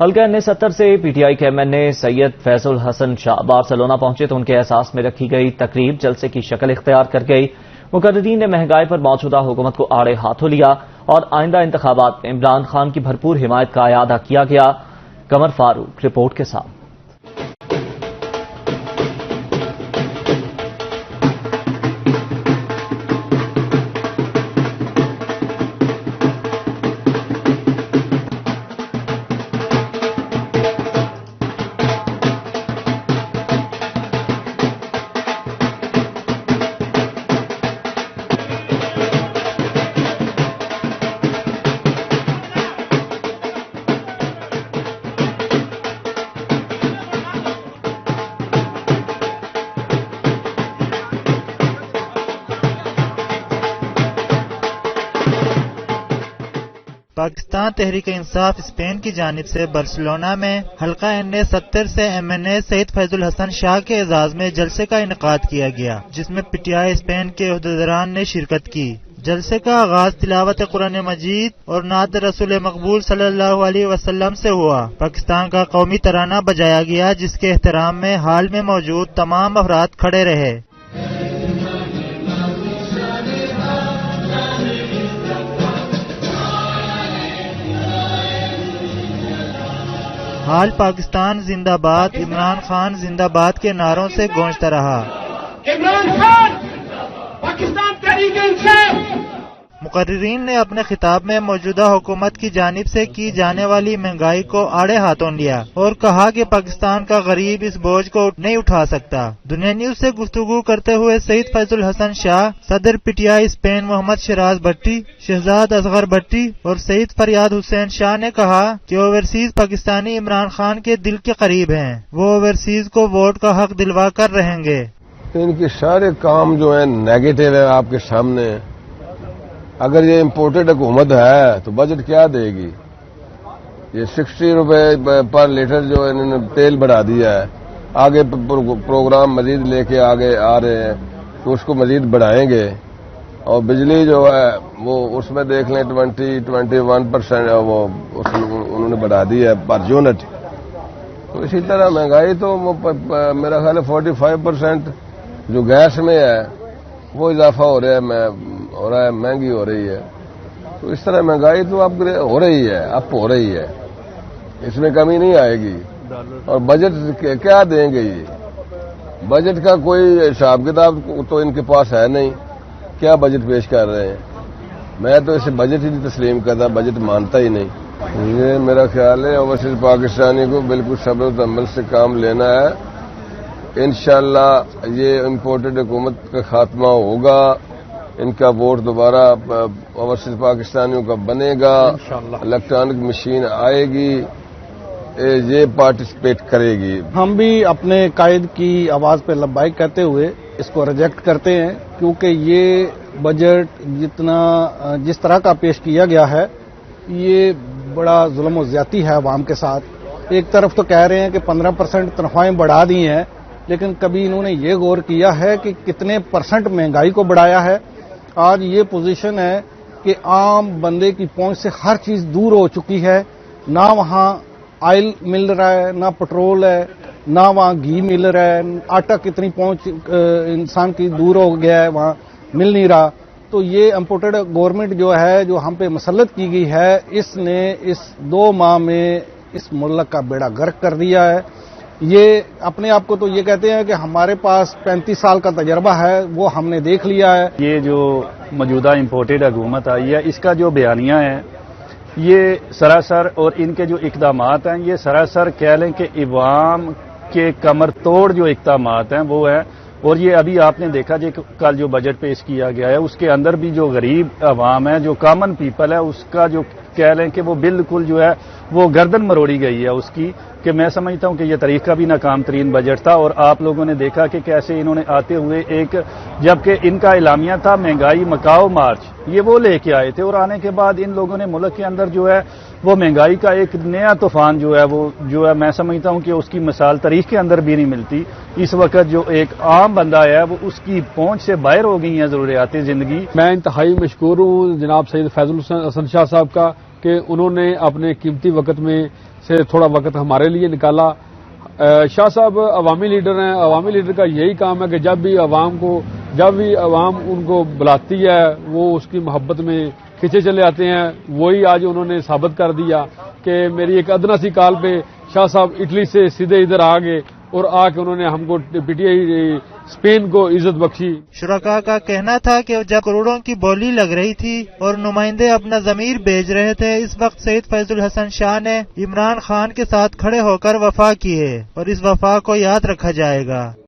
حلقہ N70 سے P T I کے ایم این اے سید فیض الحسن شاہ بارسلونا پہنچے تو ان کے احساس میں رکھی گئی تقریب جلسے کی شکل اختیار کر گئی۔ مقررین نے مہنگائی پر موجودہ حکومت کو آڑے ہاتھوں لیا اور آئندہ انتخابات میں عمران خان کی بھرپور حمایت کا اعادہ کیا گیا۔ قمر فاروق رپورٹ کے ساتھ۔ پاکستان تحریک انصاف اسپین کی جانب سے بارسلونا میں حلقہ N70 سے ایم این اے سید فیض الحسن شاہ کے اعزاز میں جلسے کا انعقاد کیا گیا، جس میں پی ٹی آئی اسپین کے عہدیداران نے شرکت کی۔ جلسے کا آغاز تلاوت قرآن مجید اور نعت رسول مقبول صلی اللہ علیہ وسلم سے ہوا۔ پاکستان کا قومی ترانہ بجایا گیا، جس کے احترام میں ہال میں موجود تمام افراد کھڑے رہے۔ حال پاکستان زندہ باد، عمران خان زندہ باد کے نعروں سے گونجتا رہا۔ عمران خان، پاکستان تحریک انصاف۔ مقررین نے اپنے خطاب میں موجودہ حکومت کی جانب سے کی جانے والی مہنگائی کو آڑے ہاتھوں لیا اور کہا کہ پاکستان کا غریب اس بوجھ کو نہیں اٹھا سکتا۔ دنیا نیوز سے گفتگو کرتے ہوئے سید فیض الحسن شاہ، صدر پی ٹی آئی اسپین محمد شراز بھٹی، شہزاد اصغر بھٹی اور سید فریاد حسین شاہ نے کہا کہ اوورسیز پاکستانی عمران خان کے دل کے قریب ہیں، وہ اوورسیز کو ووٹ کا حق دلوا کر رہیں گے۔ ان کے سارے کام جو ہیں نیگیٹو ہے آپ کے سامنے۔ اگر یہ امپورٹڈ حکومت ہے تو بجٹ کیا دے گی؟ یہ 60 روپے پر لیٹر جو انہوں نے تیل بڑھا دیا ہے، آگے پروگرام مزید لے کے آگے آ رہے ہیں تو اس کو مزید بڑھائیں گے، اور بجلی جو ہے وہ اس میں دیکھ لیں 21% وہ انہوں نے بڑھا دی ہے پر یونٹ۔ تو اسی طرح مہنگائی تو میرا خیال ہے 45% جو گیس میں ہے وہ اضافہ ہو رہا ہے، مہنگی ہو رہی ہے۔ تو اس طرح مہنگائی تو اب ہو رہی ہے، اپ ہو رہی ہے، اس میں کمی نہیں آئے گی۔ اور بجٹ کیا دیں گے؟ یہ بجٹ کا کوئی حساب کتاب تو ان کے پاس ہے نہیں، کیا بجٹ پیش کر رہے ہیں؟ میں تو اسے بجٹ ہی نہیں تسلیم کرتا، بجٹ مانتا ہی نہیں۔ یہ میرا خیال ہے اوورسیز پاکستانی کو بالکل صبر و تحمل سے کام لینا ہے۔ انشاءاللہ یہ امپورٹڈ حکومت کا خاتمہ ہوگا، ان کا ووٹ دوبارہ اوورسیز پاکستانیوں کا بنے گا، الیکٹرانک مشین آئے گی، یہ پارٹیسپیٹ کرے گی۔ ہم بھی اپنے قائد کی آواز پہ لبیک کہتے ہوئے اس کو ریجیکٹ کرتے ہیں، کیونکہ یہ بجٹ جس طرح کا پیش کیا گیا ہے یہ بڑا ظلم و زیادتی ہے عوام کے ساتھ۔ ایک طرف تو کہہ رہے ہیں کہ 15% تنخواہیں بڑھا دی ہیں، لیکن کبھی انہوں نے یہ غور کیا ہے کہ کتنے % مہنگائی کو بڑھایا ہے؟ آج یہ پوزیشن ہے کہ عام بندے کی پہنچ سے ہر چیز دور ہو چکی ہے، نہ وہاں آئل مل رہا ہے، نہ پٹرول ہے، نہ وہاں گھی مل رہا ہے، آٹا کتنی پہنچ انسان کی دور ہو گیا ہے، وہاں مل نہیں رہا۔ تو یہ امپورٹڈ گورنمنٹ جو ہے، جو ہم پہ مسلط کی گئی ہے، اس نے اس 2 ماہ میں اس ملک کا بیڑا غرق کر دیا ہے۔ یہ اپنے آپ کو تو یہ کہتے ہیں کہ ہمارے پاس 35 سال کا تجربہ ہے، وہ ہم نے دیکھ لیا ہے۔ یہ جو موجودہ امپورٹڈ حکومت آئی ہے، اس کا جو بیانیہ ہے یہ سراسر، اور ان کے جو اقدامات ہیں یہ سراسر کہہ لیں کہ عوام کے کمر توڑ جو اقدامات ہیں وہ ہیں۔ اور یہ ابھی آپ نے دیکھا جی کل جو بجٹ پیش کیا گیا ہے اس کے اندر بھی جو غریب عوام ہے، جو کامن پیپل ہے، اس کا جو کہہ لیں کہ وہ بالکل جو ہے وہ گردن مروڑی گئی ہے اس کی، کہ میں سمجھتا ہوں کہ یہ تاریخ کا بھی ناکام ترین بجٹ تھا۔ اور آپ لوگوں نے دیکھا کہ کیسے انہوں نے آتے ہوئے جبکہ ان کا اعلامیہ تھا مہنگائی مکاؤ مارچ، یہ وہ لے کے آئے تھے، اور آنے کے بعد ان لوگوں نے ملک کے اندر جو ہے وہ مہنگائی کا ایک نیا طوفان جو ہے میں سمجھتا ہوں کہ اس کی مثال تاریخ کے اندر بھی نہیں ملتی۔ اس وقت جو ایک عام بندہ ہے وہ اس کی پہنچ سے باہر ہو گئی ہیں ضروریات زندگی۔ میں انتہائی مشکور ہوں جناب سید فیض الحسن شاہ صاحب کا کہ انہوں نے اپنے قیمتی وقت میں سے تھوڑا وقت ہمارے لیے نکالا۔ شاہ صاحب عوامی لیڈر ہیں، عوامی لیڈر کا یہی کام ہے کہ جب بھی عوام ان کو بلاتی ہے وہ اس کی محبت میں کھینچے چلے آتے ہیں۔ وہی آج انہوں نے ثابت کر دیا کہ میری ایک ادنا سی کال پہ شاہ صاحب اٹلی سے سیدھے ادھر آ گئے اور آ کے انہوں نے ہم کو پی ٹی آئی اسپین کو عزت بخشی۔ شرکاء کا کہنا تھا کہ جب کروڑوں کی بولی لگ رہی تھی اور نمائندے اپنا ضمیر بیچ رہے تھے، اس وقت سید فیض الحسن شاہ نے عمران خان کے ساتھ کھڑے ہو کر وفا کی ہے اور اس وفا کو یاد رکھا جائے گا۔